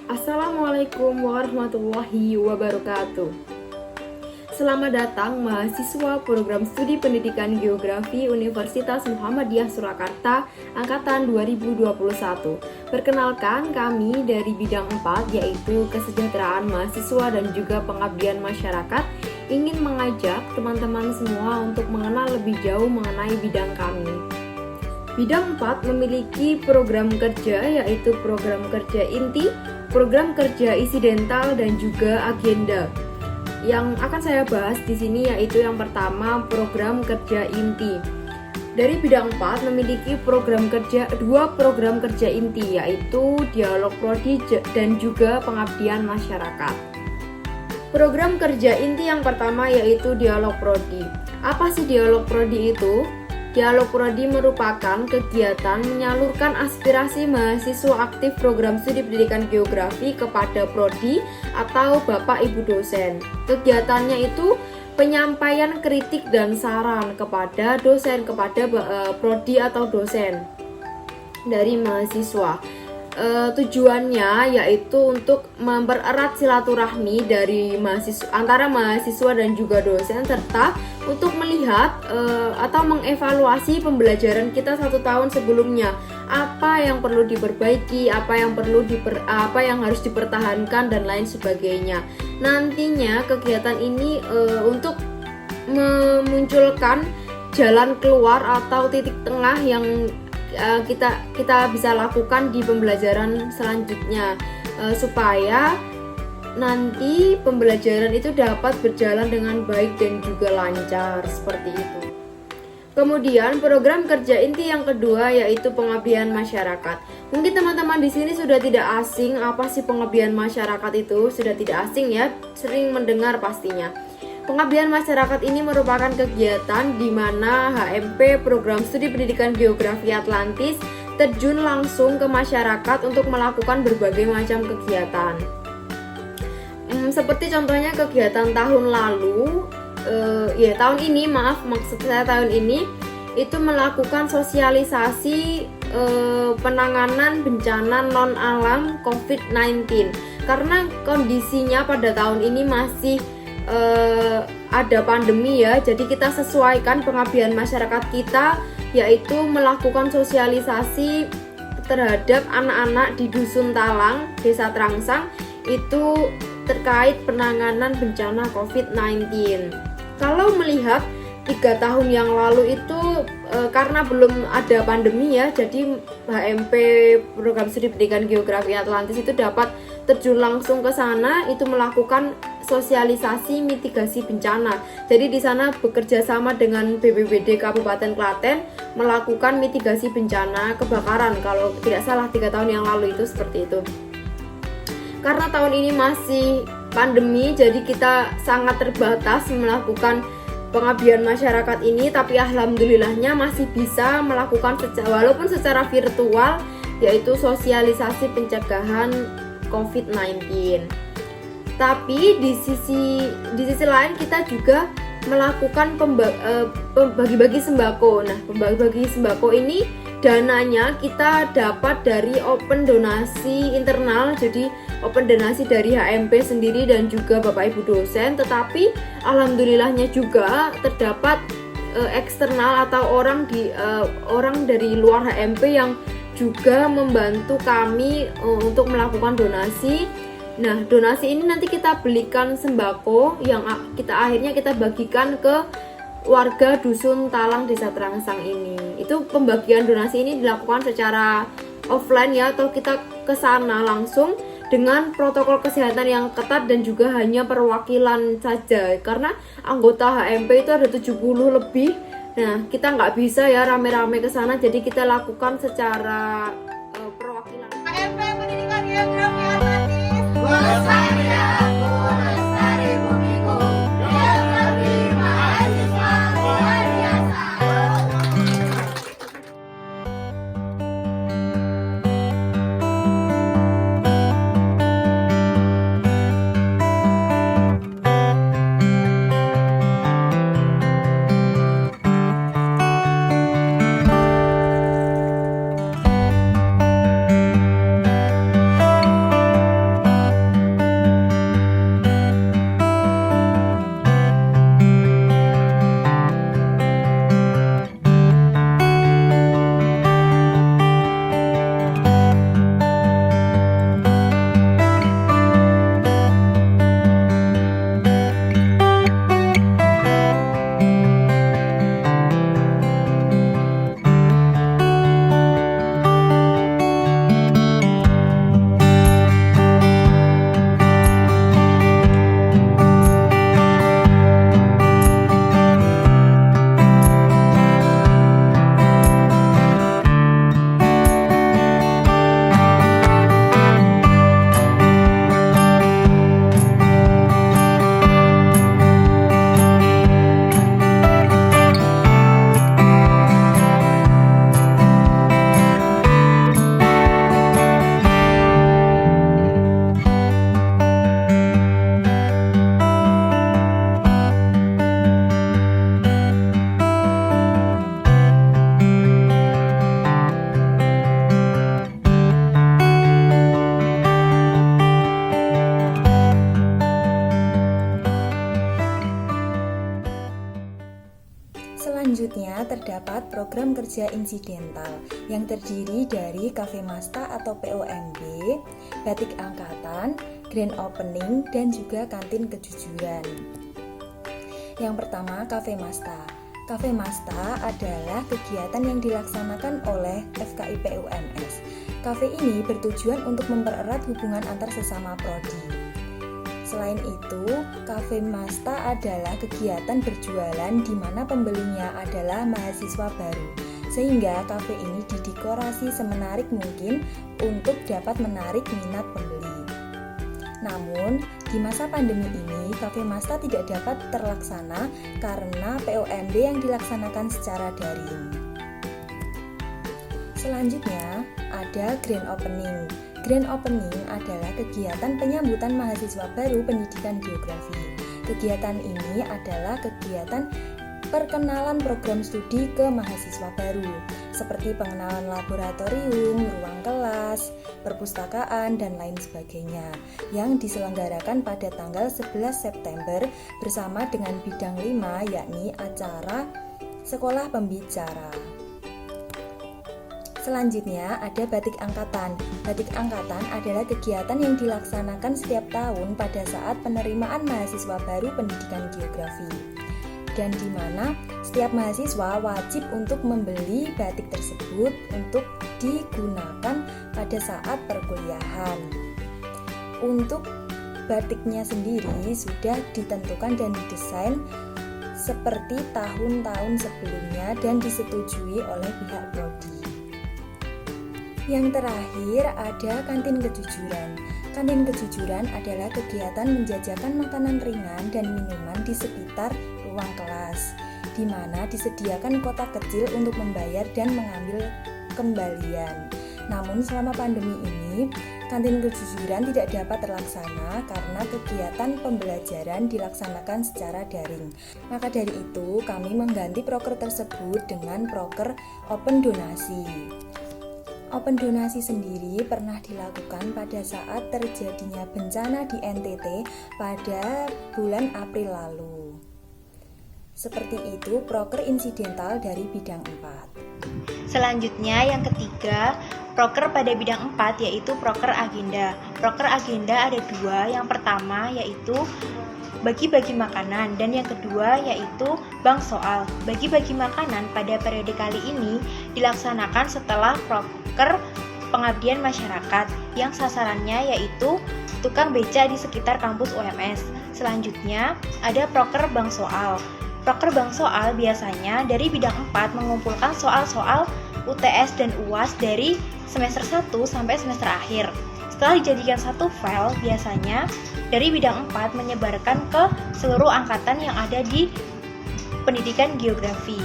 Assalamualaikum warahmatullahi wabarakatuh. Selamat datang mahasiswa program studi pendidikan geografi Universitas Muhammadiyah Surakarta angkatan 2021. Perkenalkan, kami dari bidang 4 yaitu kesejahteraan mahasiswa dan juga pengabdian masyarakat ingin mengajak teman-teman semua untuk mengenal lebih jauh mengenai bidang kami. Bidang 4 memiliki program kerja yaitu program kerja inti, program kerja insidental dan juga agenda. Yang akan saya bahas di sini yaitu yang pertama program kerja inti. Dari bidang 4 memiliki dua program kerja inti yaitu dialog prodi dan juga pengabdian masyarakat. Program kerja inti yang pertama yaitu dialog prodi. Apa sih dialog prodi itu? Dialog Prodi merupakan kegiatan menyalurkan aspirasi mahasiswa aktif program studi pendidikan geografi kepada Prodi atau Bapak Ibu dosen. Kegiatannya itu penyampaian kritik dan saran kepada dosen, kepada Prodi atau dosen dari mahasiswa. Tujuannya yaitu untuk mempererat silaturahmi dari antara mahasiswa dan juga dosen, serta untuk melihat atau mengevaluasi pembelajaran kita 1 tahun sebelumnya, apa yang perlu diperbaiki, apa yang harus dipertahankan dan lain sebagainya. Nantinya kegiatan ini untuk memunculkan jalan keluar atau titik tengah yang kita bisa lakukan di pembelajaran selanjutnya, supaya nanti pembelajaran itu dapat berjalan dengan baik dan juga lancar seperti itu. Kemudian program kerja inti yang kedua yaitu pengabdian masyarakat. Mungkin teman-teman di sini sudah tidak asing apa sih pengabdian masyarakat itu, sudah tidak asing ya, sering mendengar pastinya. Pengabdian masyarakat ini merupakan kegiatan di mana HMP Program Studi Pendidikan Geografi Atlantis terjun langsung ke masyarakat untuk melakukan berbagai macam kegiatan. Seperti contohnya kegiatan tahun lalu, tahun ini itu melakukan sosialisasi penanganan bencana non-alam COVID-19. Karena kondisinya pada tahun ini masih ada pandemi ya, jadi kita sesuaikan pengabdian masyarakat kita yaitu melakukan sosialisasi terhadap anak-anak di Dusun Talang, Desa Trangsang itu terkait penanganan bencana COVID-19. Kalau melihat 3 tahun yang lalu itu karena belum ada pandemi ya, jadi HMP Program Studi Pendidikan Geografi Atlantis itu dapat terjun langsung ke sana, itu melakukan sosialisasi mitigasi bencana. Jadi di sana bekerja sama dengan BPBD Kabupaten Klaten melakukan mitigasi bencana kebakaran. Kalau tidak salah 3 tahun yang lalu itu seperti itu. Karena tahun ini masih pandemi, jadi kita sangat terbatas melakukan pengabdian masyarakat ini, tapi alhamdulillahnya masih bisa melakukan walaupun secara virtual, yaitu sosialisasi pencegahan COVID-19. Tapi di sisi lain kita juga melakukan bagi-bagi sembako. Nah, bagi sembako ini dananya kita dapat dari open donasi internal, jadi open donasi dari HMP sendiri dan juga Bapak Ibu dosen, tetapi alhamdulillahnya juga terdapat eksternal atau orang dari luar HMP yang juga membantu kami untuk melakukan donasi. Nah, donasi ini nanti kita belikan sembako yang akhirnya kita bagikan ke warga Dusun Talang Desa Trangsang ini. Itu pembagian donasi ini dilakukan secara offline ya, atau kita ke sana langsung dengan protokol kesehatan yang ketat dan juga hanya perwakilan saja, karena anggota HMP itu ada 70 lebih. Nah, kita nggak bisa ya rame-rame ke sana, jadi kita lakukan secara perwakilan. HMP Pendidikan Geografi Atlantis, lestari aku, lestari bumiku, geografi mahasiswa luar biasa. terdapat program kerja insidental yang terdiri dari Cafe Masta atau POMB, Batik Angkatan, Grand Opening, dan juga Kantin Kejujuran. Yang pertama, Cafe Masta. Cafe Masta adalah kegiatan yang dilaksanakan oleh FKIP UMS. Cafe ini bertujuan untuk mempererat hubungan antar sesama prodi. Selain itu, Cafe Masta adalah kegiatan berjualan di mana pembelinya adalah mahasiswa baru, sehingga kafe ini didekorasi semenarik mungkin untuk dapat menarik minat pembeli. Namun, di masa pandemi ini, Cafe Masta tidak dapat terlaksana karena POMB yang dilaksanakan secara daring. Selanjutnya, ada Grand Opening. Grand Opening adalah kegiatan penyambutan mahasiswa baru pendidikan geografi. Kegiatan ini adalah kegiatan perkenalan program studi ke mahasiswa baru, seperti pengenalan laboratorium, ruang kelas, perpustakaan, dan lain sebagainya, yang diselenggarakan pada tanggal 11 September bersama dengan bidang 5, yakni acara Sekolah Pembicara. Selanjutnya ada Batik Angkatan. Batik Angkatan adalah kegiatan yang dilaksanakan setiap tahun pada saat penerimaan mahasiswa baru pendidikan geografi, dan di mana setiap mahasiswa wajib untuk membeli batik tersebut untuk digunakan pada saat perkuliahan. Untuk batiknya sendiri sudah ditentukan dan didesain seperti tahun-tahun sebelumnya dan disetujui oleh pihak prodi. Yang terakhir ada Kantin Kejujuran. Kantin Kejujuran adalah kegiatan menjajakan makanan ringan dan minuman di sekitar ruang kelas, di mana disediakan kotak kecil untuk membayar dan mengambil kembalian. Namun selama pandemi ini, Kantin Kejujuran tidak dapat terlaksana karena kegiatan pembelajaran dilaksanakan secara daring. Maka dari itu, kami mengganti proker tersebut dengan proker Open Donasi. Open Donasi sendiri pernah dilakukan pada saat terjadinya bencana di NTT pada bulan April lalu. Seperti itu proker insidental dari bidang 4. Selanjutnya yang ketiga, proker pada bidang 4 yaitu proker agenda. Proker agenda ada dua, yang pertama yaitu bagi-bagi makanan dan yang kedua yaitu bank soal. Bagi-bagi makanan pada periode kali ini dilaksanakan setelah proker pengabdian masyarakat yang sasarannya yaitu tukang beca di sekitar kampus UMS. Selanjutnya ada proker bank soal. Proker bank soal biasanya dari bidang 4 mengumpulkan soal-soal UTS dan UAS dari semester 1 sampai semester akhir. Setelah dijadikan satu file, biasanya dari bidang 4 menyebarkan ke seluruh angkatan yang ada di pendidikan geografi.